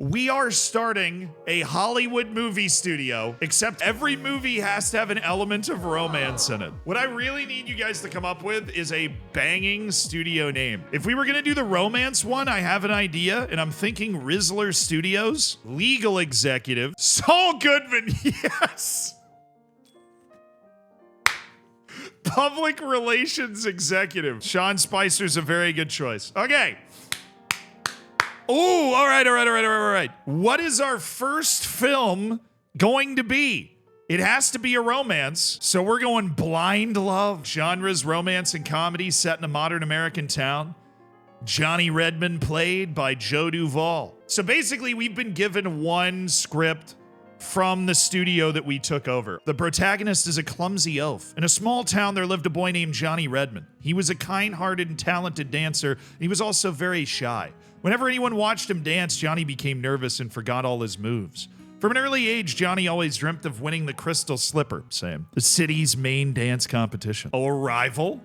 We are starting a Hollywood movie studio, except every movie has to have an element of romance in it. What I really need you guys to come up with is a banging studio name. If we were gonna do the romance one, I have an idea, and I'm thinking Rizzler Studios, legal executive, Saul Goodman, yes! Public relations executive. Sean Spicer's a very good choice. Okay. Oh, all right. What is our first film going to be? It has to be a romance, so we're going blind love. Genres, romance and comedy set in a modern American town. Johnny Redmond played by Joe Duvall. So basically, we've been given one script from the studio that we took over. The protagonist is a clumsy oaf. In a small town, there lived a boy named Johnny Redmond. He was a kind-hearted and talented dancer, and he was also very shy. Whenever anyone watched him dance, Johnny became nervous and forgot all his moves. From an early age, Johnny always dreamt of winning the Crystal Slipper, the city's main dance competition. A rival?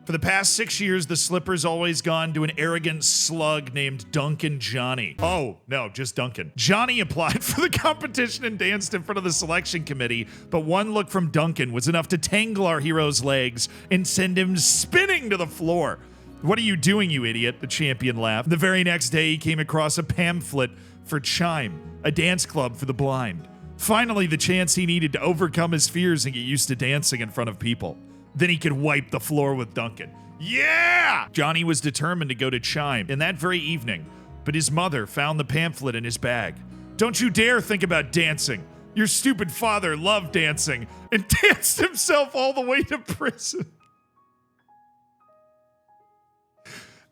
For the past 6 years, the Slipper's always gone to an arrogant slug named Duncan Johnny. Oh, no, just Duncan. Johnny applied for the competition and danced in front of the selection committee, but one look from Duncan was enough to tangle our hero's legs and send him spinning to the floor. "What are you doing, you idiot?" the champion laughed. The very next day, he came across a pamphlet for Chime, a dance club for the blind. Finally, the chance he needed to overcome his fears and get used to dancing in front of people. Then he could wipe the floor with Duncan. Yeah! Johnny was determined to go to Chime in that very evening, but his mother found the pamphlet in his bag. "Don't you dare think about dancing. Your stupid father loved dancing and danced himself all the way to prison."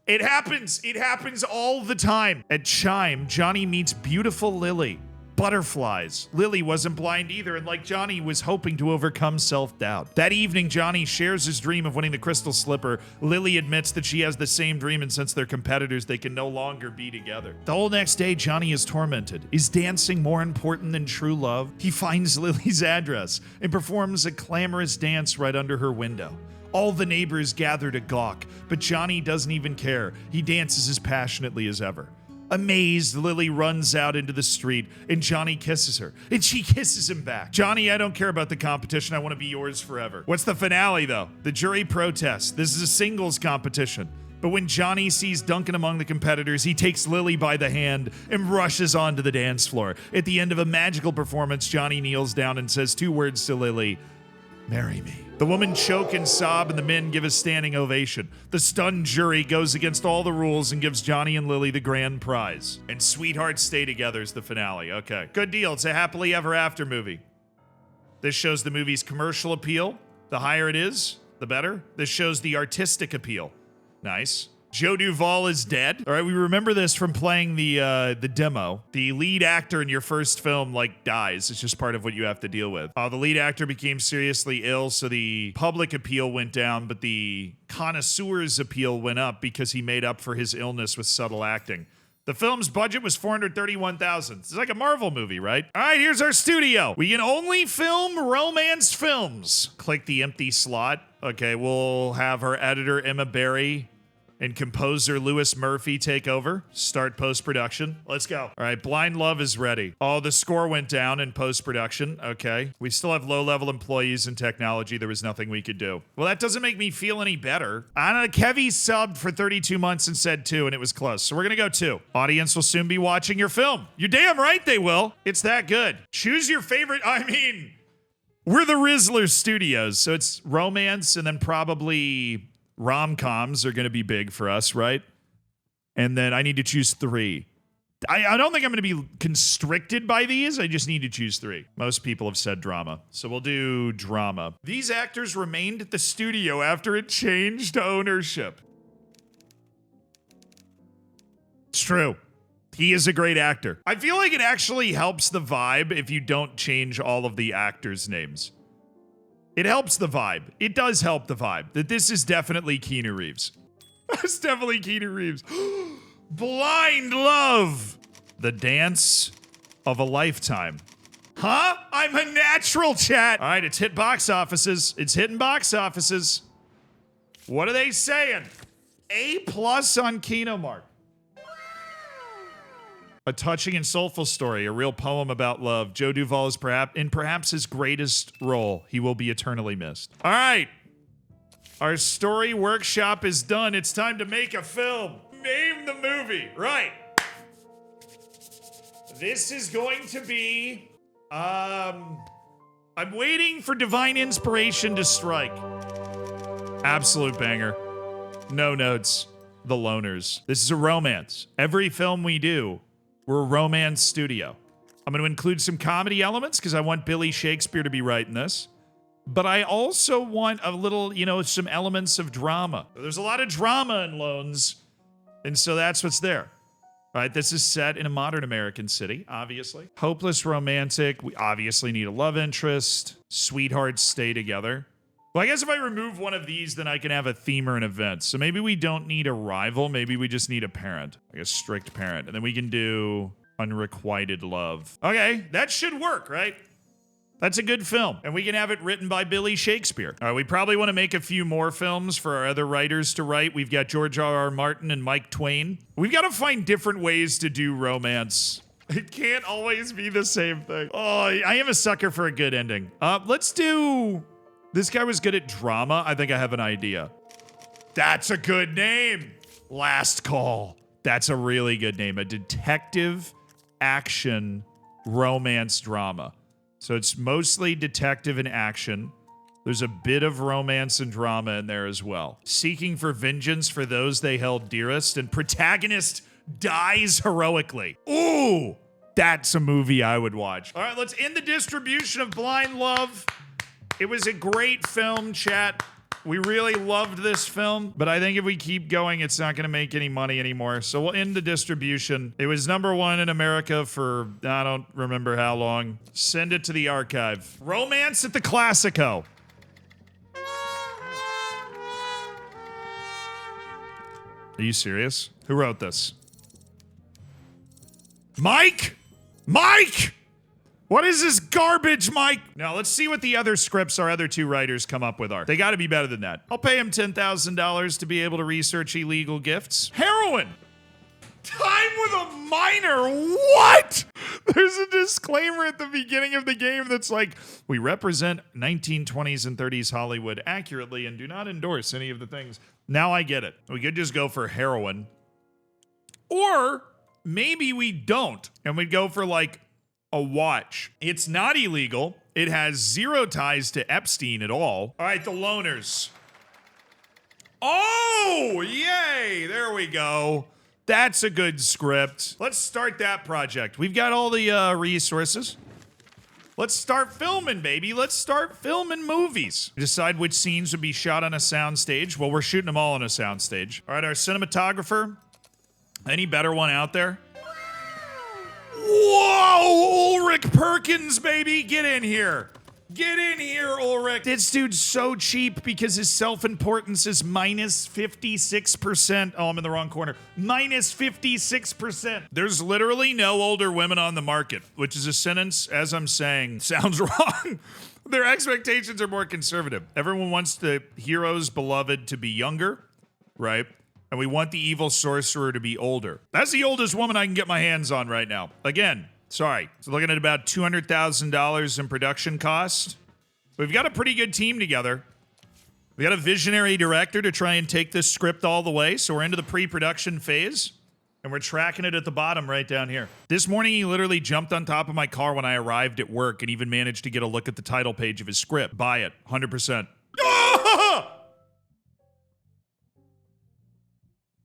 It happens all the time. At Chime, Johnny meets beautiful Lily. Butterflies. Lily wasn't blind either, and like Johnny, was hoping to overcome self-doubt. That evening, Johnny shares his dream of winning the Crystal Slipper. Lily admits that she has the same dream, and since they're competitors, they can no longer be together. The whole next day, Johnny is tormented. Is dancing more important than true love? He finds Lily's address and performs a clamorous dance right under her window. All the neighbors gather to gawk, but Johnny doesn't even care. He dances as passionately as ever. Amazed, Lily runs out into the street, and Johnny kisses her, and she kisses him back. "Johnny, I don't care about the competition. I want to be yours forever." What's the finale, though? The jury protests. This is a singles competition. But when Johnny sees Duncan among the competitors, he takes Lily by the hand and rushes onto the dance floor. At the end of a magical performance, Johnny kneels down and says 2 words to Lily: "Marry me." The women choke and sob, and the men give a standing ovation. The stunned jury goes against all the rules and gives Johnny and Lily the grand prize. And sweethearts stay together is the finale. Okay, good deal. It's a happily ever after movie. This shows the movie's commercial appeal. The higher it is, the better. This shows the artistic appeal. Nice. Joe Duvall is dead. All right, we remember this from playing the demo. The lead actor in your first film, dies. It's just part of what you have to deal with. The lead actor became seriously ill, so the public appeal went down, but the connoisseur's appeal went up because he made up for his illness with subtle acting. The film's budget was $431,000. It's like a Marvel movie, right? All right, here's our studio. We can only film romance films. Click the empty slot. Okay, we'll have our editor, Emma Berry, and composer Louis Murphy take over. Start post-production. Let's go. All right, Blind Love is ready. Oh, the score went down in post-production. Okay. We still have low-level employees in technology. There was nothing we could do. Well, that doesn't make me feel any better. I don't know. Kevy subbed for 32 months and said 2, and it was close. So we're going to go 2. Audience will soon be watching your film. You're damn right they will. It's that good. Choose your favorite. We're the Rizzler Studios, so it's romance and then probably rom-coms are going to be big for us, right? And then I need to choose 3. I don't think I'm going to be constricted by these. I just need to choose 3. Most people have said drama, so we'll do drama. These actors remained at the studio after it changed ownership. It's true. He is a great actor. I feel like it actually helps the vibe if you don't change all of the actors' names. It helps the vibe. It does help the vibe. That this is definitely Kenu Reeves. It's definitely Kenu Reeves. Blind Love. The dance of a lifetime. Huh? I'm a natural, chat. All right, it's hit box offices. It's hitting box offices. What are they saying? A+ on Kinomark. A touching and soulful story, a real poem about love. Joe Duvall is perhaps his greatest role. He will be eternally missed. All right. Our story workshop is done. It's time to make a film. Name the movie. Right. This is going to be, I'm waiting for divine inspiration to strike. Absolute banger. No notes. The Loners. This is a romance. Every film we do, we're a romance studio. I'm going to include some comedy elements because I want Billy Shakespeare to be writing this. But I also want a little, some elements of drama. There's a lot of drama in Loans, and so that's what's there. All right, this is set in a modern American city, obviously. Hopeless romantic. We obviously need a love interest. Sweethearts stay together. Well, I guess if I remove one of these, then I can have a theme or an event. So maybe we don't need a rival. Maybe we just need a parent, like a strict parent. And then we can do unrequited love. Okay, that should work, right? That's a good film. And we can have it written by Billy Shakespeare. All right, we probably want to make a few more films for our other writers to write. We've got George R.R. Martin and Mike Twain. We've got to find different ways to do romance. It can't always be the same thing. Oh, I am a sucker for a good ending. Let's do... This guy was good at drama. I think I have an idea. That's a good name. Last Call. That's a really good name. A detective action romance drama. So it's mostly detective and action. There's a bit of romance and drama in there as well. Seeking for vengeance for those they held dearest, and protagonist dies heroically. Ooh, that's a movie I would watch. All right, let's end the distribution of Blind Love. It was a great film, chat. We really loved this film, but I think if we keep going, it's not going to make any money anymore. So we'll end the distribution. It was #1 in America for, I don't remember how long. Send it to the archive. Romance at the Classico. Are you serious? Who wrote this? Mike! Mike! What is this garbage, Mike? Now, let's see what the other scripts our other two writers come up with are. They gotta be better than that. I'll pay him $10,000 to be able to research illegal gifts. Heroin! Time with a minor? What? There's a disclaimer at the beginning of the game that's like, we represent 1920s and 30s Hollywood accurately and do not endorse any of the things. Now I get it. We could just go for heroin. Or maybe we don't, and we'd go for like a watch. It's not illegal. It has zero ties to Epstein at all. All right, The Loners. Oh, yay. There we go. That's a good script. Let's start that project. We've got all the resources. Let's start filming, baby. Let's start filming movies. Decide which scenes would be shot on a soundstage. Well, we're shooting them all on a soundstage. All right, our cinematographer. Any better one out there? Whoa, Ulrich Perkins, baby. Get in here. Get in here, Ulrich. This dude's so cheap because his self-importance is minus 56%. Oh, I'm in the wrong corner. Minus 56%. There's literally no older women on the market, which is a sentence, as I'm saying, sounds wrong. Their expectations are more conservative. Everyone wants the hero's beloved to be younger, right? And we want the evil sorcerer to be older. That's the oldest woman I can get my hands on right now. Again, sorry. So looking at about $200,000 in production cost. We've got a pretty good team together. We got a visionary director to try and take this script all the way. So we're into the pre-production phase. And we're tracking it at the bottom right down here. This morning, he literally jumped on top of my car when I arrived at work and even managed to get a look at the title page of his script. Buy it. 100%.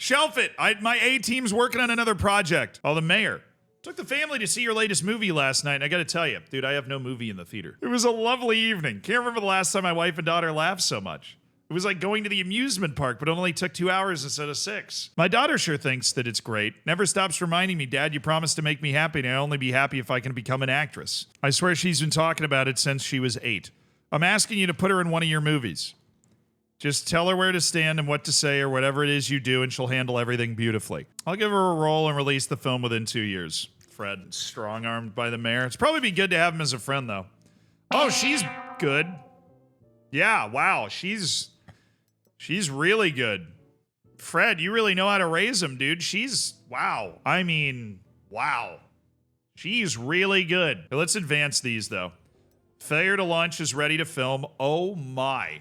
Shelf it. My A-team's working on another project. Oh, the mayor. Took the family to see your latest movie last night, and I gotta tell you, dude, I have no movie in the theater. It was a lovely evening. Can't remember the last time my wife and daughter laughed so much. It was like going to the amusement park, but it only took 2 hours instead of 6. My daughter sure thinks that it's great. Never stops reminding me, Dad, you promised to make me happy, and I'll only be happy if I can become an actress. I swear she's been talking about it since she was 8. I'm asking you to put her in one of your movies. Just tell her where to stand and what to say or whatever it is you do, and she'll handle everything beautifully. I'll give her a role and release the film within 2 years. Fred, strong-armed by the mayor. It's probably be good to have him as a friend, though. Oh, she's good. Yeah, wow, she's really good. Fred, you really know how to raise him, dude. Wow. I mean, Wow. She's really good. Let's advance these, though. Failure to launch is ready to film. Oh, my.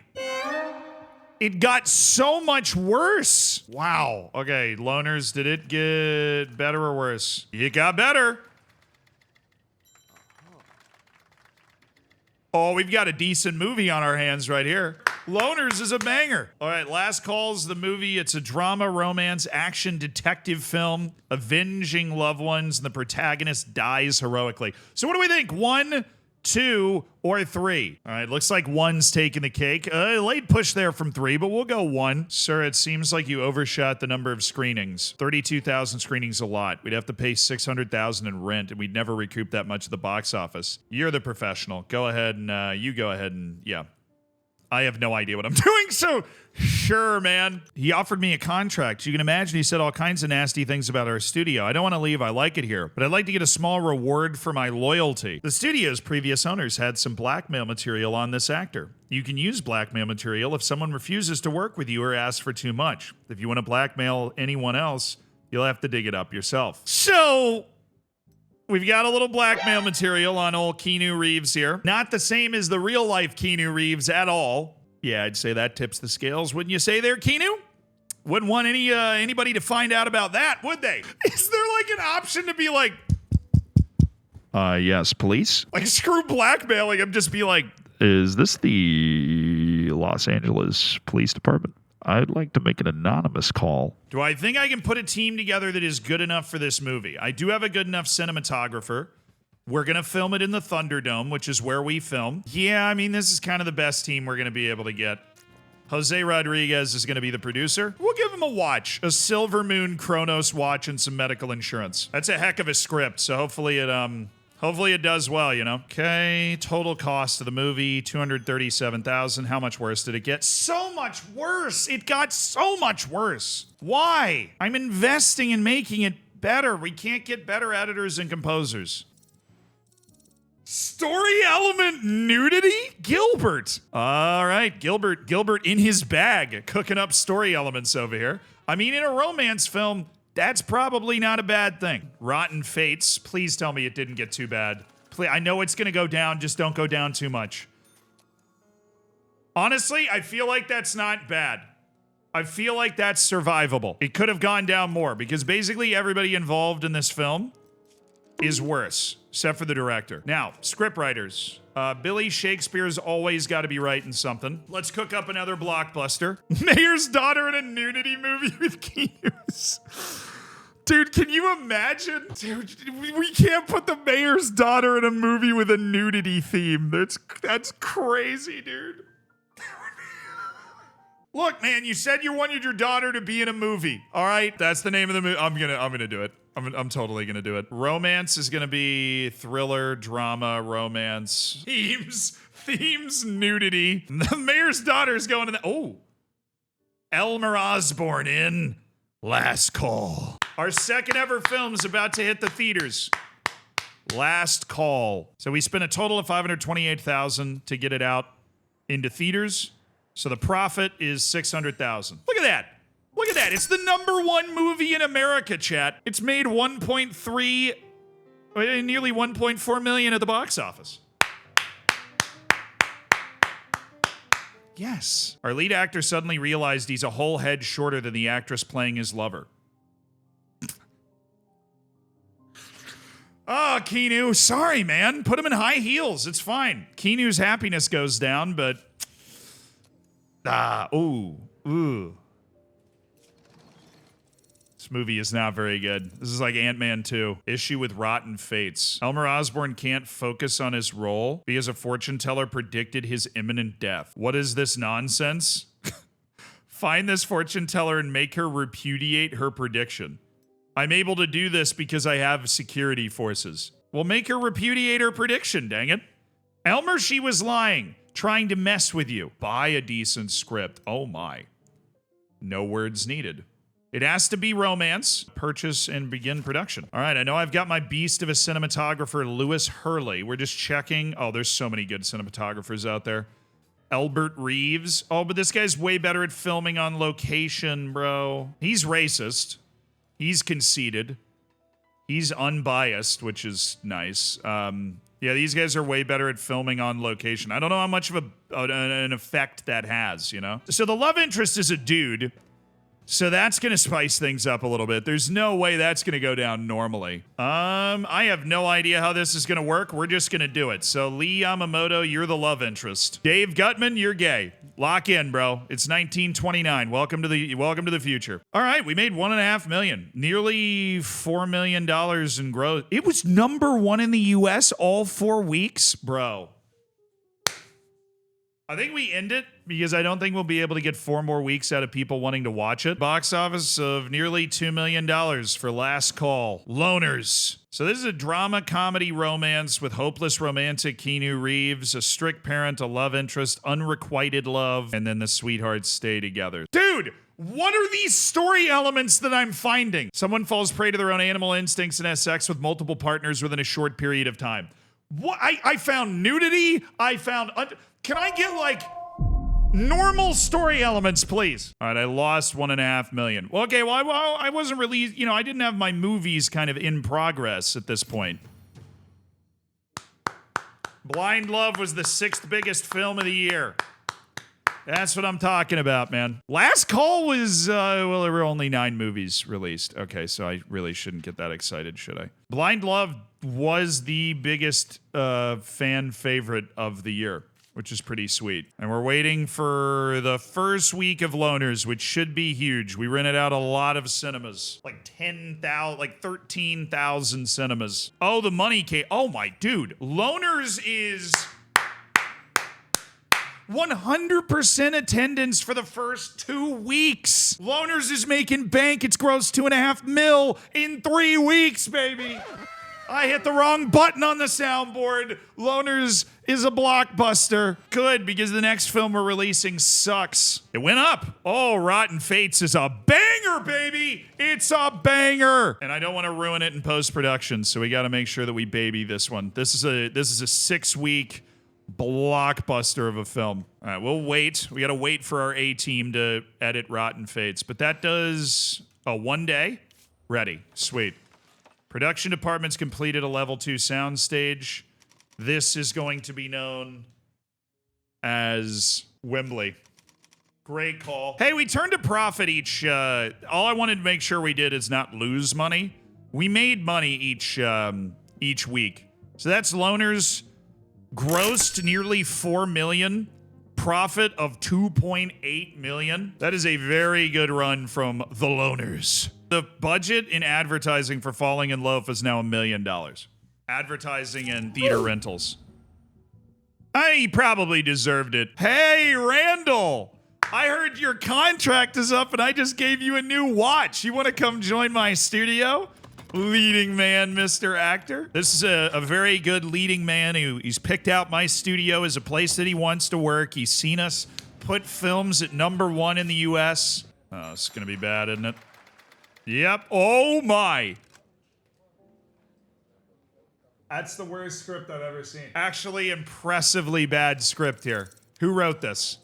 It got so much worse. Wow. Okay, loners, did it get better or worse? It got better. Oh, we've got a decent movie on our hands right here. Loners is a banger. All right, Last Call's the movie. It's a drama, romance, action, detective film, avenging loved ones, and the protagonist dies heroically. So what do we think? 1, 2, or 3? All right, looks like 1's taking the cake. Late push there from 3, but we'll go 1. Sir, it seems like you overshot the number of screenings. 32,000 screenings a lot. We'd have to pay $600,000 in rent, and we'd never recoup that much at the box office. You're the professional. Go ahead and you go ahead and yeah. I have no idea what I'm doing, so sure, man. He offered me a contract. You can imagine he said all kinds of nasty things about our studio. I don't want to leave. I like it here, but I'd like to get a small reward for my loyalty. The studio's previous owners had some blackmail material on this actor. You can use blackmail material if someone refuses to work with you or asks for too much. If you want to blackmail anyone else, you'll have to dig it up yourself. So we've got a little blackmail material on old Kenu Reeves here. Not the same as the real life Kenu Reeves at all. Yeah, I'd say that tips the scales. Wouldn't you say there, Kenu? Wouldn't want anybody to find out about that, would they? Is there like an option to be like, yes, police? Like screw blackmailing him, just be like, is this the Los Angeles Police Department? I'd like to make an anonymous call. Do I think I can put a team together that is good enough for this movie? I do have a good enough cinematographer. We're going to film it in the Thunderdome, which is where we film. Yeah, I mean, this is kind of the best team we're going to be able to get. Jose Rodriguez is going to be the producer. We'll give him a watch. A Silver Moon Kronos watch and some medical insurance. That's a heck of a script, so hopefully it does well, you know? Okay, total cost of the movie, $237,000. How much worse did it get? So much worse! It got so much worse. Why? I'm investing in making it better. We can't get better editors and composers. Story element nudity? Gilbert. All right, Gilbert in his bag, cooking up story elements over here. I mean, in a romance film, that's probably not a bad thing. Rotten Fates. Please tell me it didn't get too bad. Please, I know it's going to go down. Just don't go down too much. Honestly, I feel like that's not bad. I feel like that's survivable. It could have gone down more because basically everybody involved in this film is worse, except for the director. Now, scriptwriters. Billy Shakespeare's always got to be writing something. Let's cook up another blockbuster. Mayor's daughter in a nudity movie with Kenu's. Dude, can you imagine? Dude, we can't put the mayor's daughter in a movie with a nudity theme. That's crazy, dude. Look, man, you said you wanted your daughter to be in a movie. All right, that's the name of the movie. I'm gonna do it. I'm totally gonna do it. Romance is gonna be thriller, drama, romance. Themes, nudity. The mayor's daughter is going to the. Oh, Elmer Osborne in Last Call. Our second ever film is about to hit the theaters. Last Call. So we spent a total of $528,000 to get it out into theaters. So the profit is $600,000. Look at that. Look at that. It's the #1 movie in America, chat. It's made 1.3, nearly 1.4 million at the box office. Yes. Our lead actor suddenly realized he's a whole head shorter than the actress playing his lover. Oh, Kenu, sorry, man. Put him in high heels. It's fine. Kenu's happiness goes down, but ooh. This movie is not very good. This is like Ant-Man 2. Issue with Rotten Fates. Elmer Osborne can't focus on his role because a fortune teller predicted his imminent death. What is this nonsense? Find this fortune teller and make her repudiate her prediction. I'm able to do this because I have security forces. Well, make her repudiate her prediction, dang it. Elmer, she was lying. Trying to mess with you. Buy a decent script. Oh my. No words needed. It has to be romance. Purchase and begin production. All right, I know I've got my beast of a cinematographer, Lewis Hurley. We're just checking. Oh, there's so many good cinematographers out there. Albert Reeves. Oh, but this guy's way better at filming on location, bro. He's racist. He's conceited. He's unbiased, which is nice. Yeah, these guys are way better at filming on location. I don't know how much of an effect that has, you know? So the love interest is a dude. So that's going to spice things up a little bit. There's no way that's going to go down normally. I have no idea how this is going to work. We're just going to do it. So Lee Yamamoto, you're the love interest. Dave Gutman, you're gay. Lock in, bro. It's 1929. Welcome to the future. All right, we made $1.5 million. Nearly $4 million in growth. It was #1 in the US all 4 weeks, bro. I think we end it because I don't think we'll be able to get 4 more weeks out of people wanting to watch it. Box office of nearly $2 million for Last Call. Loners. So this is a drama, comedy, romance with hopeless romantic Kenu Reeves, a strict parent, a love interest, unrequited love, and then the sweethearts stay together. Dude! What are these story elements that I'm finding? Someone falls prey to their own animal instincts and has sex with multiple partners within a short period of time. What? I found nudity. I found... Can I get, like, normal story elements, please? All right, I lost $1.5 million. Well, okay, well, I wasn't really, you know, I didn't have my movies kind of in progress at this point. Blind Love was the 6th biggest film of the year. That's what I'm talking about, man. Last Call was, well, there were only 9 movies released. Okay, so I really shouldn't get that excited, should I? Blind Love was the biggest fan favorite of the year, which is pretty sweet. And we're waiting for the first week of Loners, which should be huge. We rented out a lot of cinemas. Like 10,000, like 13,000 cinemas. Oh, the money came. Oh my dude. Loners is 100% attendance for the first 2 weeks. Loners is making bank. It's grossed $2.5 million in 3 weeks, baby. I hit the wrong button on the soundboard. Loners is a blockbuster. Good, because the next film we're releasing sucks. It went up. Oh, Rotten Fates is a banger, baby. It's a banger. And I don't want to ruin it in post-production, so we got to make sure that we baby this one. This is a 6-week blockbuster of a film. All right, we'll wait. We got to wait for our A-team to edit Rotten Fates, but that does 1 day. Ready. Sweet. Production department's completed a level 2 soundstage. This is going to be known as Wembley. Great call. Hey, we turned a profit each. All I wanted to make sure we did is not lose money. We made money each week. So that's Loners. Grossed nearly $4 million. Profit of $2.8 million. That is a very good run from the Loners. The budget in advertising for Falling in Loaf is now $1 million. Advertising and theater rentals. He probably deserved it. Hey, Randall! I heard your contract is up and I just gave you a new watch. You want to come join my studio? Leading man, Mr. Actor. This is a very good leading man he's picked out my studio as a place that he wants to work. He's seen us put films at #1 in the US. Oh, it's gonna be bad, isn't it? Yep. Oh my. That's the worst script I've ever seen. Actually, impressively bad script here. Who wrote this?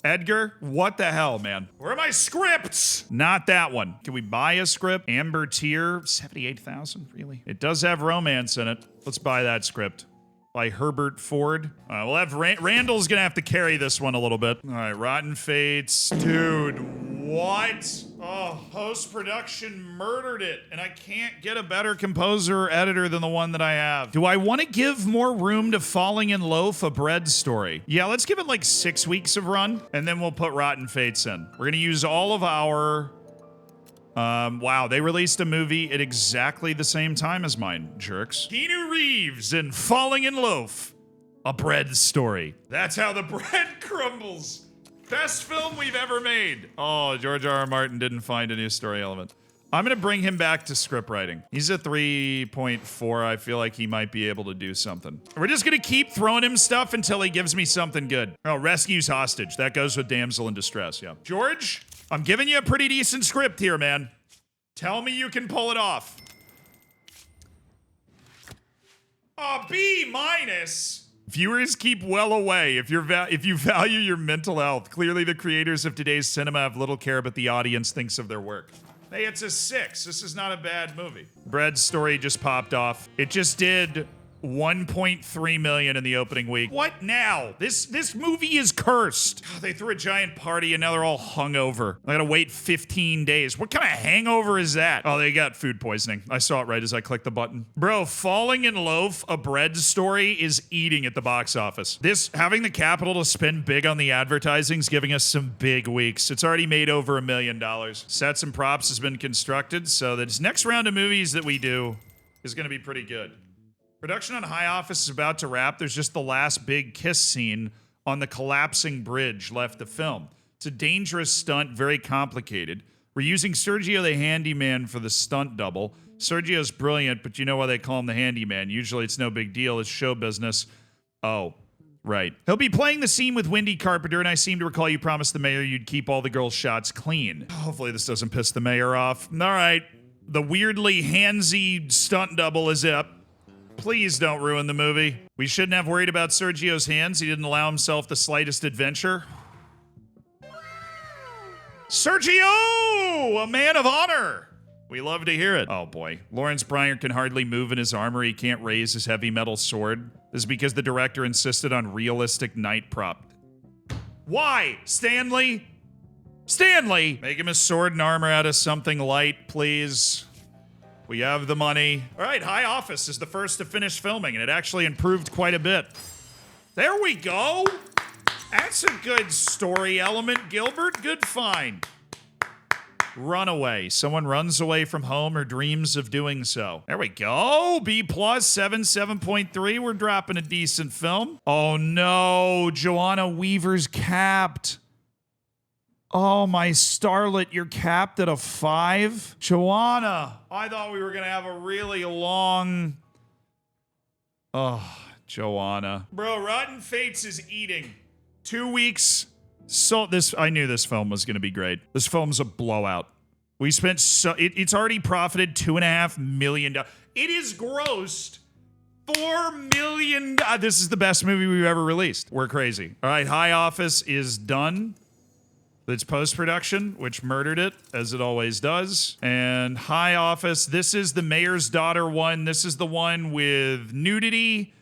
Edgar? What the hell, man? Where are my scripts? Not that one. Can we buy a script? Amber Tier, 78,000, really? It does have romance in it. Let's buy that script. By Herbert Ford. We'll have Randall's gonna have to carry this one a little bit. All right, Rotten Fates. Dude, what? Oh, post-production murdered it. And I can't get a better composer or editor than the one that I have. Do I want to give more room to Falling in Loaf, a bread story? Yeah, let's give it like 6 weeks of run, and then we'll put Rotten Fates in. We're gonna use all of our... wow, they released a movie at exactly the same time as mine, jerks. Kenu Reeves in Falling in Loaf, a bread story. That's how the bread crumbles. Best film we've ever made. Oh, George R.R. Martin didn't find a new story element. I'm gonna bring him back to script writing. He's a 3.4. I feel like he might be able to do something. We're just gonna keep throwing him stuff until he gives me something good. Oh, rescues hostage. That goes with damsel in distress, yeah. George, I'm giving you a pretty decent script here, man. Tell me you can pull it off. B-. Viewers keep well away if you value your mental health. Clearly, the creators of today's cinema have little care, but the audience thinks of their work. Hey, it's a 6. This is not a bad movie. Bread's story just popped off. It just did 1.3 million in the opening week. What now? This movie is cursed. Oh, they threw a giant party and now they're all hungover. I gotta wait 15 days. What kind of hangover is that? Oh, they got food poisoning. I saw it right as I clicked the button. Bro, Falling in Loaf, a Bread story, is eating at the box office. Having the capital to spend big on the advertising is giving us some big weeks. It's already made over $1 million. Sets and props has been constructed, so this next round of movies that we do is gonna be pretty good. Production on High Office is about to wrap. There's just the last big kiss scene on the collapsing bridge left to film. It's a dangerous stunt, very complicated. We're using Sergio the Handyman for the stunt double. Sergio's brilliant, but you know why they call him the Handyman. Usually it's no big deal. It's show business. Oh, right. He'll be playing the scene with Wendy Carpenter, and I seem to recall you promised the mayor you'd keep all the girls' shots clean. Hopefully this doesn't piss the mayor off. All right. The weirdly handsy stunt double is up. Please don't ruin the movie. We shouldn't have worried about Sergio's hands. He didn't allow himself the slightest adventure. Sergio! A man of honor! We love to hear it. Oh boy. Lawrence Bryant can hardly move in his armor. He can't raise his heavy metal sword. This is because the director insisted on realistic night prop. Why? Stanley? Stanley! Make him a sword and armor out of something light, please. We have the money. All right, High Office is the first to finish filming, and it actually improved quite a bit. There we go. That's a good story element, Gilbert. Good find. Runaway. Someone runs away from home or dreams of doing so. There we go. B+, 7.3. We're dropping a decent film. Oh no, Joanna Weaver's capped. Oh, my starlet, you're capped at a 5? Joanna, I thought we were going to have a really long... Oh, Joanna. Bro, Rotten Fates is eating. 2 weeks. So I knew this film was going to be great. This film's a blowout. We spent it's already profited $2.5 million. It is grossed $4 million. This is the best movie we've ever released. We're crazy. All right, High Office is done. It's post-production, which murdered it, as it always does. And High Office, this is the Mayor's Daughter one. This is the one with nudity,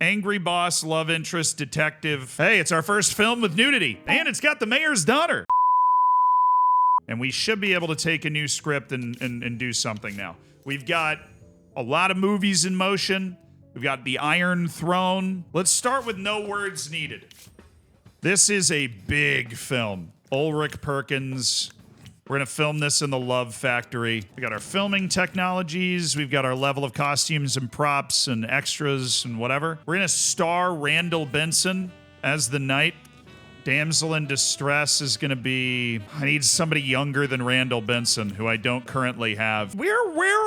angry boss, love interest, detective. Hey, it's our first film with nudity. And it's got the Mayor's Daughter. And we should be able to take a new script and do something now. We've got a lot of movies in motion. We've got The Iron Throne. Let's start with No Words Needed. This is a big film. Ulrich Perkins. We're gonna film this in the Love Factory. We got our filming technologies. We've got our level of costumes and props and extras and whatever. We're gonna star Randall Benson as the knight. Damsel in Distress is gonna be... I need somebody younger than Randall Benson, who I don't currently have. Where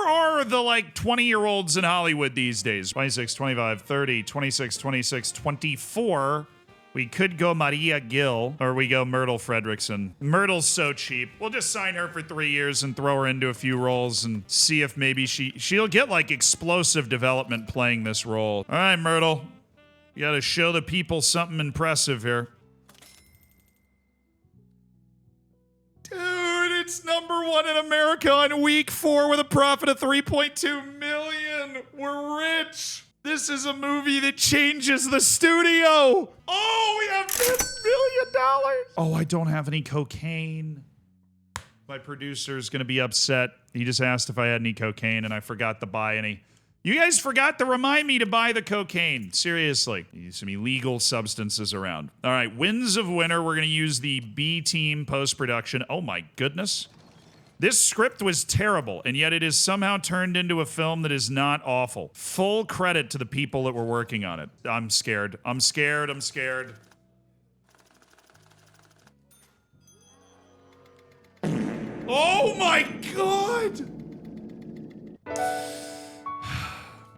are the, 20-year-olds in Hollywood these days? 26, 25, 30, 26, 26, 24... We could go Maria Gill, or we go Myrtle Fredrickson. Myrtle's so cheap. We'll just sign her for 3 years and throw her into a few roles and see if maybe she'll get explosive development playing this role. All right, Myrtle. You gotta show the people something impressive here. Dude, it's #1 in America on week 4 with a profit of $3.2 million. We're rich. This is a movie that changes the studio. Oh, we have $10 million. Oh, I don't have any cocaine. My producer's gonna be upset. He just asked if I had any cocaine and I forgot to buy any. You guys forgot to remind me to buy the cocaine. Seriously. Some illegal substances around. All right, Winds of Winter. We're gonna use the B team post-production. Oh my goodness. This script was terrible, and yet it is somehow turned into a film that is not awful. Full credit to the people that were working on it. I'm scared. I'm scared. I'm scared. Oh my God!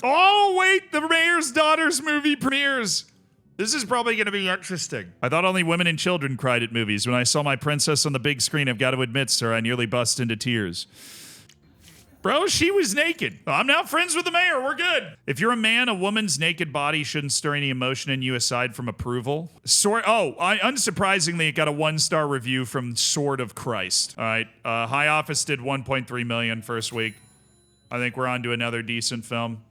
Oh wait, the Mayor's Daughter's movie premieres. This is probably going to be interesting. I thought only women and children cried at movies. When I saw my princess on the big screen, I've got to admit, sir, I nearly bust into tears. Bro, she was naked. I'm now friends with the mayor. We're good. If you're a man, a woman's naked body shouldn't stir any emotion in you aside from approval. Unsurprisingly, it got a 1-star review from Sword of Christ. All right. High Office did 1.3 million first week. I think we're on to another decent film.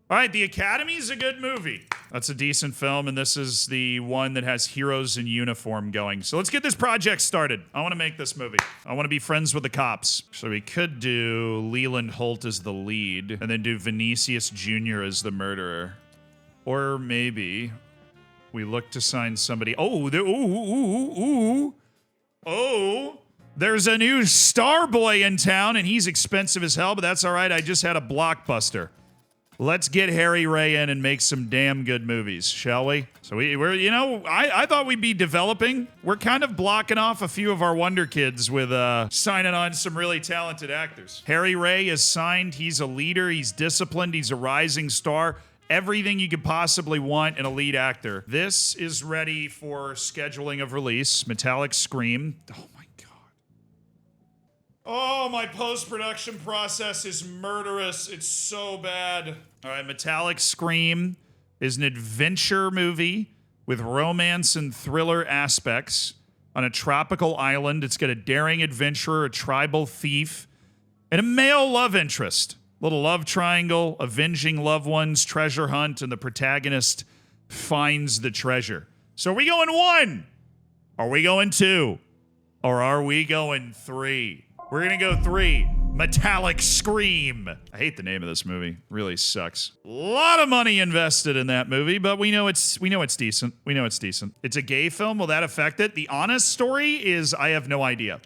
All right, The Academy's a good movie. That's a decent film, and this is the one that has heroes in uniform going. So let's get this project started. I want to make this movie. I want to be friends with the cops. So we could do Leland Holt as the lead, and then do Vinicius Jr. as the murderer. Or maybe we look to sign somebody. Oh, there's a new star boy in town, and he's expensive as hell, but that's all right. I just had a blockbuster. Let's get Harry Ray in and make some damn good movies, shall we? So I thought we'd be developing. We're kind of blocking off a few of our wonder kids with signing on some really talented actors. Harry Ray is signed. He's a leader. He's disciplined. He's a rising star. Everything you could possibly want in a lead actor. This is ready for scheduling of release. Metallic Scream. Oh my God. Oh, my post-production process is murderous. It's so bad. All right, Metallic Scream is an adventure movie with romance and thriller aspects on a tropical island. It's got a daring adventurer, a tribal thief, and a male love interest. Little love triangle, avenging loved ones, treasure hunt, and the protagonist finds the treasure. So are we going 1? Are we going 2? Or are we going 3? We're gonna go 3. Metallic Scream. I hate the name of this movie. Really sucks. A lot of money invested in that movie, but we know it's decent. We know it's decent. It's a gay film. Will that affect it? The honest story is I have no idea.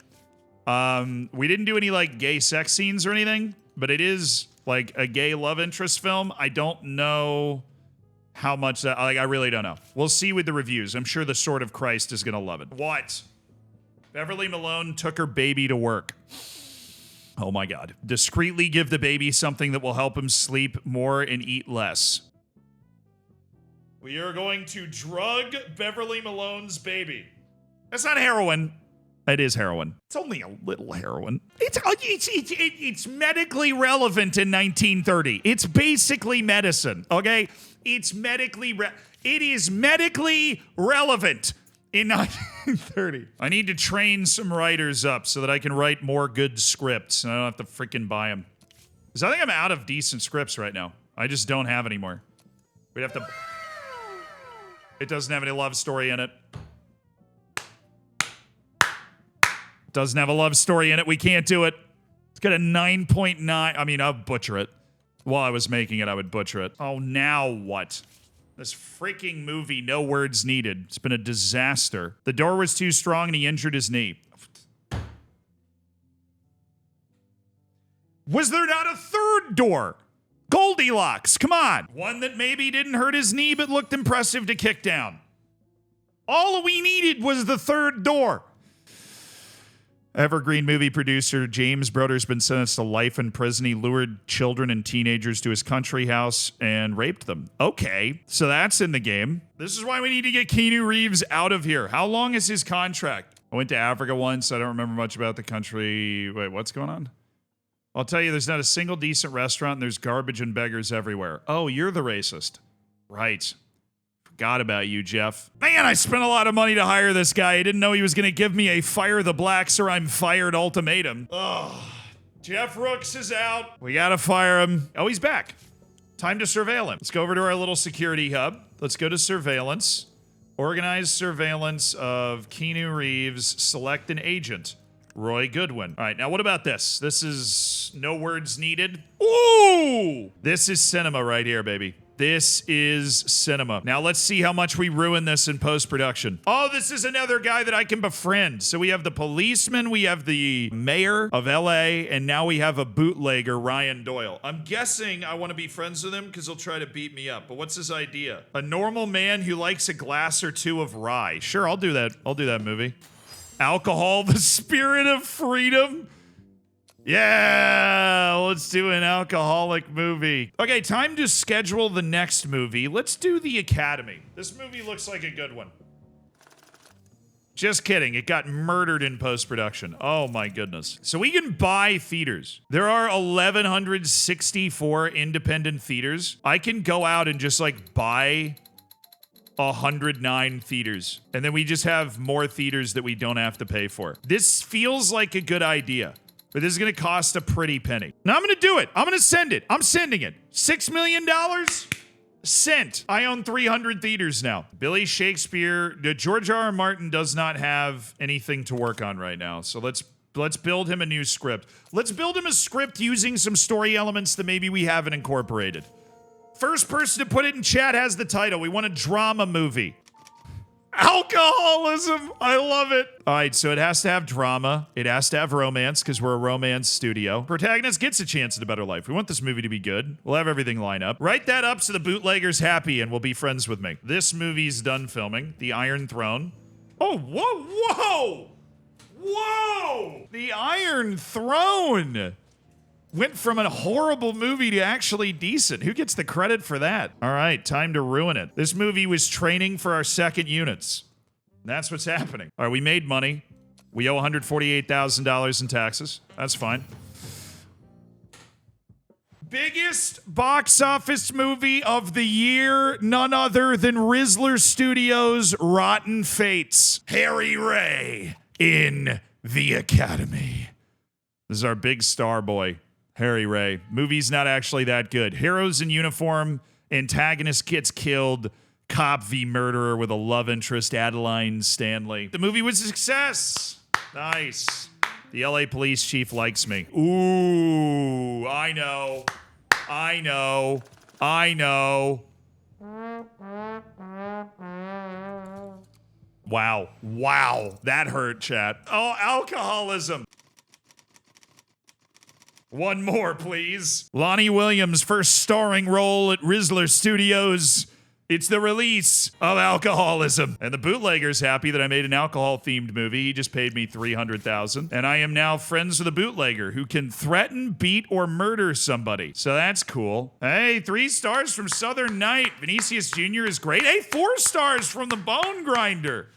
We didn't do any like gay sex scenes or anything, but it is like a gay love interest film. I don't know how much that, I really don't know. We'll see with the reviews. I'm sure the Sword of Christ is gonna love it. What? Beverly Malone took her baby to work. Oh my God. Discreetly give the baby something that will help him sleep more and eat less. We are going to drug Beverly Malone's baby. That's not heroin. It is heroin. It's only a little heroin. It's medically relevant in 1930. It's basically medicine, okay? It is medically relevant in 1930. I need to train some writers up so that I can write more good scripts and I don't have to freaking buy them. Because I think I'm out of decent scripts right now. I just don't have any more. We'd have to... It doesn't have any love story in it. Doesn't have a love story in it. We can't do it. It's got a 9.9. I mean, I'll butcher it. While I was making it, I would butcher it. Oh, now what? This freaking movie, no words needed. It's been a disaster. The door was too strong and he injured his knee. Was there not a third door? Goldilocks, come on. One that maybe didn't hurt his knee but looked impressive to kick down. All we needed was the third door. Evergreen movie producer James Broder's been sentenced to life in prison. He lured children and teenagers to his country house and raped them. Okay, so that's in the game. This is why we need to get Kenu Reeves out of here. How long is his contract? I went to Africa once. I don't remember much about the country. Wait, what's going on? I'll tell you, there's not a single decent restaurant and there's garbage and beggars everywhere. Oh, you're the racist. Right. Forgot about you, Jeff. Man, I spent a lot of money to hire this guy. I didn't know he was going to give me a fire the blacks or I'm fired ultimatum. Ugh. Jeff Rooks is out. We got to fire him. Oh, he's back. Time to surveil him. Let's go over to our little security hub. Let's go to surveillance. Organize surveillance of Kenu Reeves. Select an agent. Roy Goodwin. All right, now what about this? This is no words needed. Ooh! This is cinema right here, baby. This is cinema. Now let's see how much we ruin this in post-production. Oh, this is another guy that I can befriend. So we have the policeman, we have the mayor of LA, and now we have a bootlegger, Ryan Doyle. I'm guessing I want to be friends with him because he'll try to beat me up. But what's his idea? A normal man who likes a glass or two of rye. Sure, I'll do that. I'll do that movie. Alcohol, the spirit of freedom. Yeah, let's do an alcoholic movie. Okay, time to schedule the next movie. Let's do The Academy. This movie looks like a good one. Just kidding. It got murdered in post-production. Oh my goodness. So we can buy theaters. There are 1,164 independent theaters. I can go out and just like buy 109 theaters. And then we just have more theaters that we don't have to pay for. This feels like a good idea. But this is going to cost a pretty penny. Now I'm going to do it. I'm going to send it. I'm sending it. $6 million? Sent. I own 300 theaters now. Billy Shakespeare. George R. R. Martin does not have anything to work on right now. So let's build him a new script. Let's build him a script using some story elements that maybe we haven't incorporated. First person to put it in chat has the title. We want a drama movie. Alcoholism. I love it. All right, so it has to have drama. It has to have romance because we're a romance studio. Protagonist gets a chance at a better life. We want this movie to be good. We'll have everything line up. Write that up so the bootlegger's happy and will be friends with me. This movie's done filming. The Iron Throne. Oh, whoa, whoa, whoa. The Iron Throne went from a horrible movie to actually decent. Who gets the credit for that? All right, time to ruin it. This movie was training for our second units. That's what's happening. All right, we made money. We owe $148,000 in taxes. That's fine. Biggest box office movie of the year, none other than Rizzler Studios' Rotten Fates. Harry Ray in the Academy. This is our big star boy. Harry Ray. Movie's not actually that good. Heroes in uniform, antagonist gets killed, cop v murderer with a love interest, Adeline Stanley. The movie was a success. Nice. The LA police chief likes me. Ooh, I know. I know. I know. Wow. Wow. That hurt, chat. Oh, alcoholism. One more, please. Lonnie Williams' first starring role at Rizzler Studios. It's the release of Alcoholism. And the bootlegger's happy that I made an alcohol-themed movie. He just paid me $300,000. And I am now friends with a bootlegger who can threaten, beat, or murder somebody. So that's cool. Hey, 3 stars from Southern Night. Vinicius Jr. is great. Hey, 4 stars from The Bone Grinder.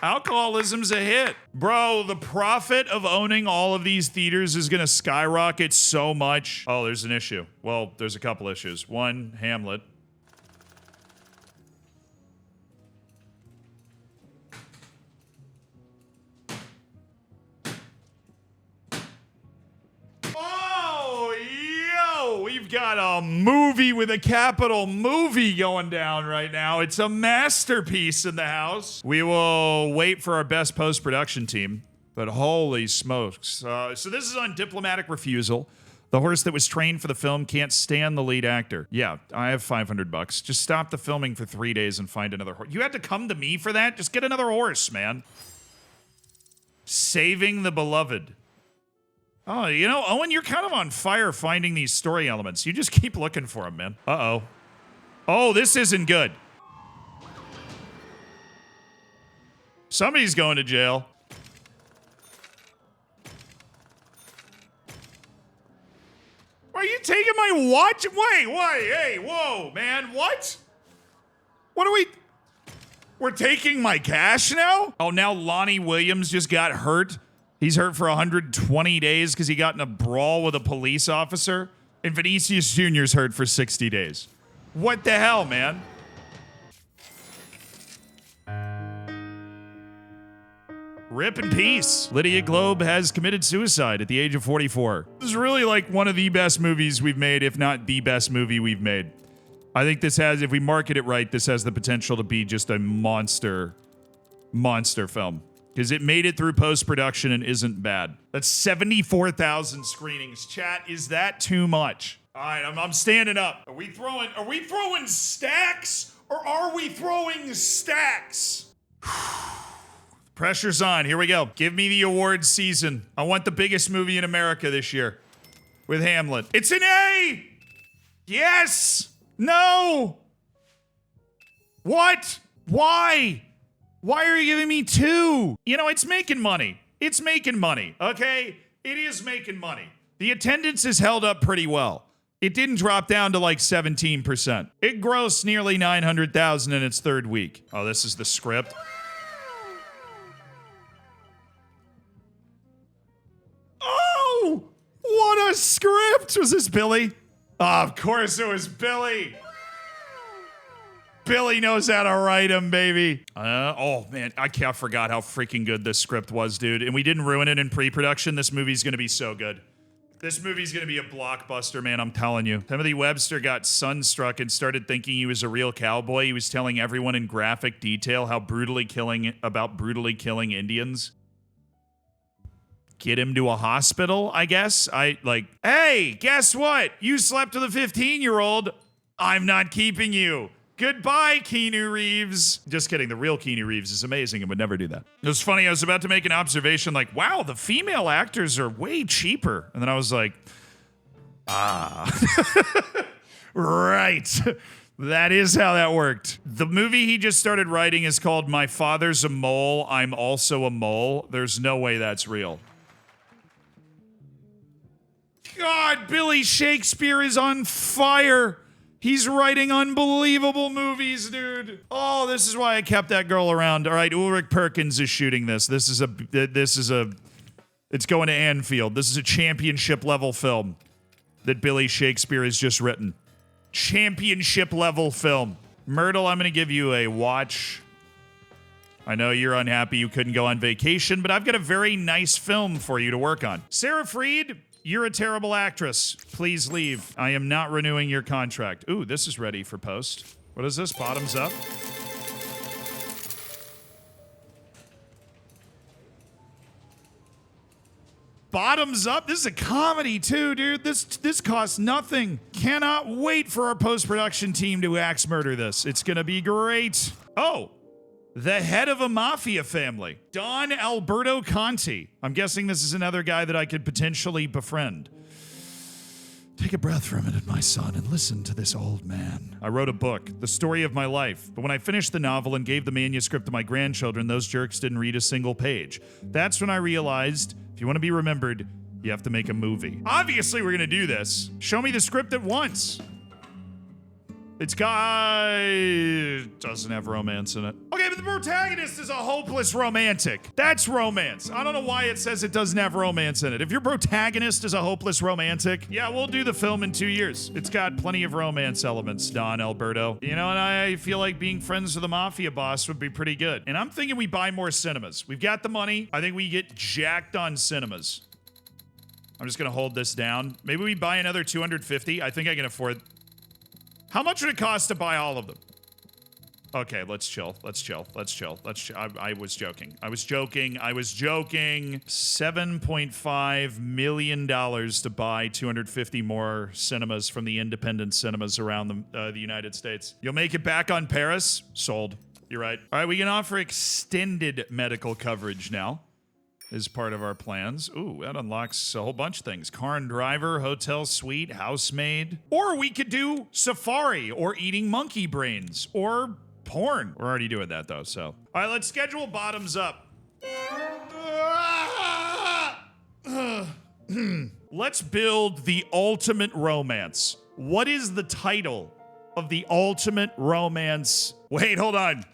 Alcoholism's a hit. Bro, the profit of owning all of these theaters is gonna skyrocket so much. Oh, there's an issue. Well, there's a couple issues. One, Hamlet. We've got a movie with a capital movie going down right now. It's a masterpiece in the house. We will wait for our best post-production team, but holy smokes. So this is on diplomatic refusal. The horse that was trained for the film can't stand the lead actor. Yeah, I have $500. Just stop the filming for 3 days and find another horse. You had to come to me for that? Just get another horse, man. Saving the beloved. Oh, you know, Owen, you're kind of on fire finding these story elements. You just keep looking for them, man. Uh-oh. Oh, this isn't good. Somebody's going to jail. Are you taking my watch? Wait, hey, whoa, man, what? What are we... We're taking my cash now? Oh, now Lonnie Williams just got hurt. He's hurt for 120 days because he got in a brawl with a police officer. And Vinicius Jr.'s hurt for 60 days. What the hell, man? Rip in peace. Lydia Globe has committed suicide at the age of 44. This is really like one of the best movies we've made, if not the best movie we've made. I think this has, if we market it right, this has the potential to be just a monster film. Because it made it through post-production and isn't bad. That's 74,000 screenings. Chat, is that too much? All right, I'm standing up. Are we throwing stacks or are we throwing stacks? Pressure's on. Here we go. Give me the awards season. I want the biggest movie in America this year with Hamlet. It's an A! Yes! No! What? Why? Why are you giving me 2? You know, it's making money. It's making money, okay? It is making money. The attendance is held up pretty well. It didn't drop down to like 17%. It grossed nearly $900,000 in its 3rd week. Oh, this is the script. What a script! Was this Billy? Oh, of course it was Billy. Billy knows how to write them, baby. Oh, man, I forgot how freaking good this script was, dude. And we didn't ruin it in pre-production. This movie's gonna be so good. This movie's gonna be a blockbuster, man, I'm telling you. Timothy Webster got sunstruck and started thinking he was a real cowboy. He was telling everyone in graphic detail how brutally killing Indians. Get him to a hospital, I guess. Hey, guess what? You slept with a 15-year-old. I'm not keeping you. Goodbye, Kenu Reeves. Just kidding. The real Kenu Reeves is amazing and would never do that. It was funny. I was about to make an observation like, wow, the female actors are way cheaper. And then I was like, right. That is how that worked. The movie he just started writing is called My Father's a Mole, I'm Also a Mole. There's no way that's real. God, Billy Shakespeare is on fire. He's writing unbelievable movies, dude. Oh, this is why I kept that girl around. All right, Ulrich Perkins is shooting this. It's going to Anfield. This is a championship level film that Billy Shakespeare has just written. Championship level film. Myrtle, I'm going to give you a watch. I know you're unhappy you couldn't go on vacation, but I've got a very nice film for you to work on. Sarah Freed, you're a terrible actress. Please leave. I am not renewing your contract. Ooh, this is ready for post. What is this? Bottoms up? Bottoms up? This is a comedy too, dude. This costs nothing. Cannot wait for our post-production team to axe murder this. It's gonna be great. Oh. The head of a mafia family, Don Alberto Conti. I'm guessing this is another guy that I could potentially befriend. Take a breath for a minute, my son, and listen to this old man. I wrote a book, The Story of My Life, but when I finished the novel and gave the manuscript to my grandchildren, those jerks didn't read a single page. That's when I realized, if you want to be remembered, you have to make a movie. Obviously, we're gonna do this. Show me the script at once. It doesn't have romance in it. Okay, but the protagonist is a hopeless romantic. That's romance. I don't know why it says it doesn't have romance in it. If your protagonist is a hopeless romantic, yeah, we'll do the film in 2 years. It's got plenty of romance elements, Don Alberto. You know, and I feel like being friends with a mafia boss would be pretty good. And I'm thinking we buy more cinemas. We've got the money. I think we get jacked on cinemas. I'm just gonna hold this down. Maybe we buy another 250. I think I can afford. How much would it cost to buy all of them? Okay, let's chill. I was joking. $7.5 million to buy 250 more cinemas from the independent cinemas around the United States. You'll make it back on Paris? Sold. You're right. All right, we can offer extended medical coverage now as part of our plans. Ooh, that unlocks a whole bunch of things. Car and driver, hotel suite, housemaid. Or we could do safari or eating monkey brains or porn. We're already doing that though, so. All right, let's schedule bottoms up. Let's build the ultimate romance. What is the title of the ultimate romance? Wait, hold on.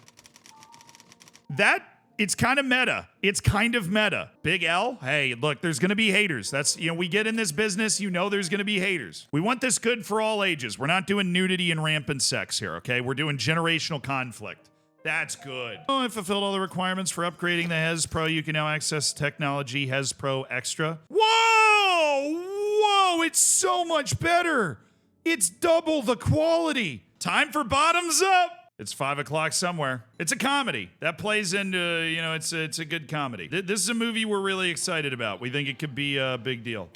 It's kind of meta. It's kind of meta. Big L? Hey, look, there's gonna be haters. That's, we get in this business, there's gonna be haters. We want this good for all ages. We're not doing nudity and rampant sex here, okay? We're doing generational conflict. That's good. Oh, I fulfilled all the requirements for upgrading the Hez Pro. You can now access technology Hez Pro Extra. Whoa, it's so much better. It's double the quality. Time for bottoms up. It's 5 o'clock somewhere. It's a comedy. That plays into, it's a good comedy. This is a movie we're really excited about. We think it could be a big deal.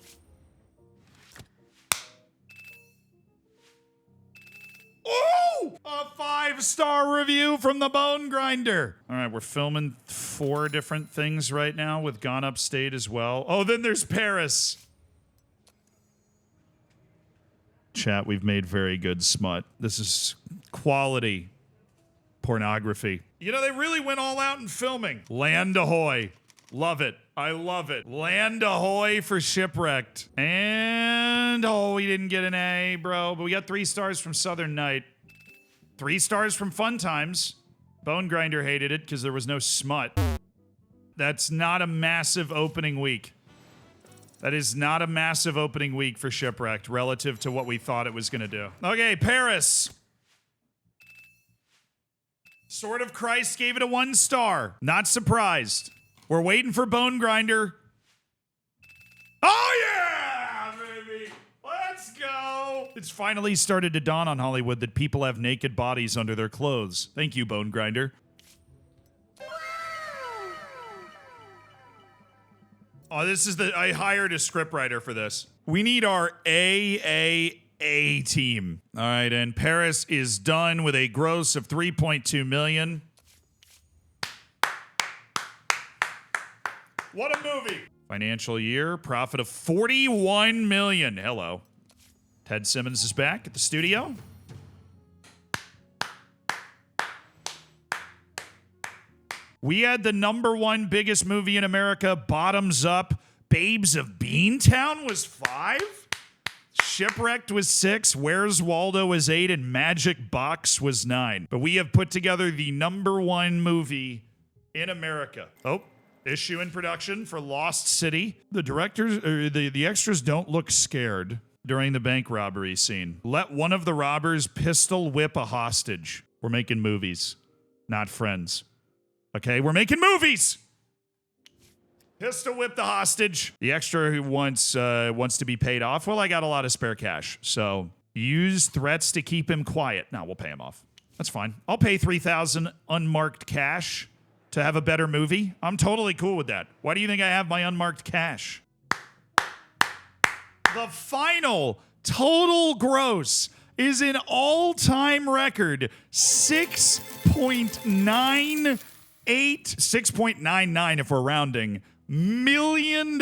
Oh! A 5-star review from the Bone Grinder. All right, we're filming 4 different things right now with Gone Upstate as well. Oh, then there's Paris. Chat, we've made very good smut. This is quality pornography. They really went all out in filming. Land ahoy. Love it. I love it. Land ahoy for Shipwrecked. And, we didn't get an A, bro. But we got 3 stars from Southern Night. 3 stars from Fun Times. Bone Grinder hated it because there was no smut. That's not a massive opening week. That is not a massive opening week for Shipwrecked relative to what we thought it was going to do. Okay, Paris. Sword of Christ gave it a 1 star. Not surprised. We're waiting for Bone Grinder. Oh, yeah, baby. Let's go. It's finally started to dawn on Hollywood that people have naked bodies under their clothes. Thank you, Bone Grinder. Oh, this is I hired a scriptwriter for this. We need our AAA team. All right, and Paris is done with a gross of $3.2 million. What a movie. Financial year, profit of $41 million. Hello. Ted Simmons is back at the studio. We had the #1 biggest movie in America, bottoms up. Babes of Beantown was 5. Shipwrecked was 6. Where's Waldo was 8. And Magic Box was 9. But we have put together the #1 movie in America. Oh, issue in production for Lost City. The directors, or the extras don't look scared during the bank robbery scene. Let one of the robbers pistol whip a hostage. We're making movies, not Friends. Okay, we're making movies. Pistol whip the hostage. The extra who wants to be paid off. Well, I got a lot of spare cash, so use threats to keep him quiet. No, we'll pay him off. That's fine. I'll pay $3,000 unmarked cash to have a better movie. I'm totally cool with that. Why do you think I have my unmarked cash? The final total gross is an all-time record $6.99 if we're rounding, $1 million,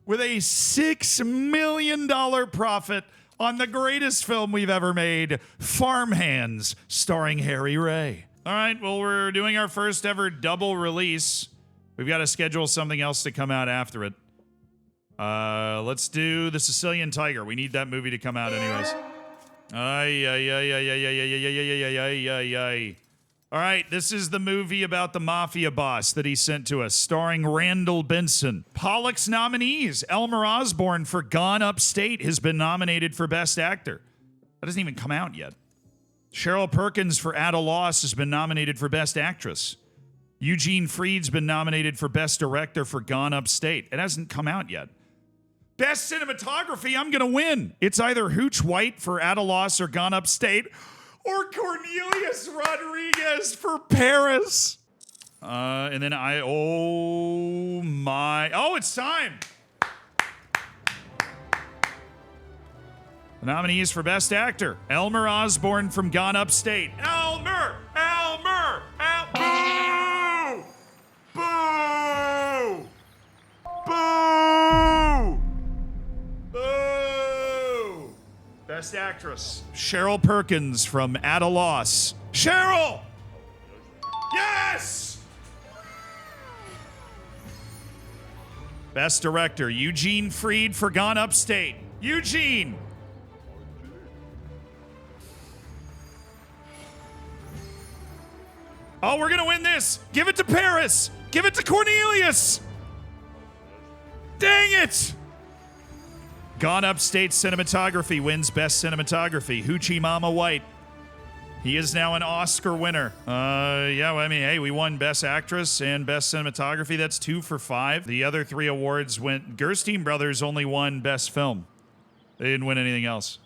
with a $6 million profit on the greatest film we've ever made, Farmhands, starring Harry Ray. All right, well, we're doing our first ever double release. We've got to schedule something else to come out after it. Let's do The Sicilian Tiger. We need that movie to come out anyways. Ay, ay, ay, ay, ay, ay, ay, ay, ay, ay, ay, ay. All right, this is the movie about the mafia boss that he sent to us, starring Randall Benson. Pollock's nominees. Elmer Osborne for Gone Upstate has been nominated for Best Actor. That hasn't even come out yet. Cheryl Perkins for At a Loss has been nominated for Best Actress. Eugene Freed's been nominated for Best Director for Gone Upstate. It hasn't come out yet. Best Cinematography, I'm going to win. It's either Hooch White for At a Loss or Gone Upstate, or Cornelius Rodriguez for Paris. And then oh, it's time. The nominees for Best Actor. Elmer Osborne from Gone Upstate. Elmer! Boo! Boo! Boo! Boo! Best Actress. Cheryl Perkins from At a Loss. Cheryl! Yes! Best Director. Eugene Freed for Gone Upstate. Eugene! Oh, we're gonna win this! Give it to Paris! Give it to Cornelius! Dang it! Gone Upstate Cinematography wins Best Cinematography. Hoochie Mama White. He is now an Oscar winner. Yeah, well, I mean, hey, we won Best Actress and Best Cinematography. That's 2 for 5. The other 3 awards went... Gerstein Brothers only won Best Film. They didn't win anything else.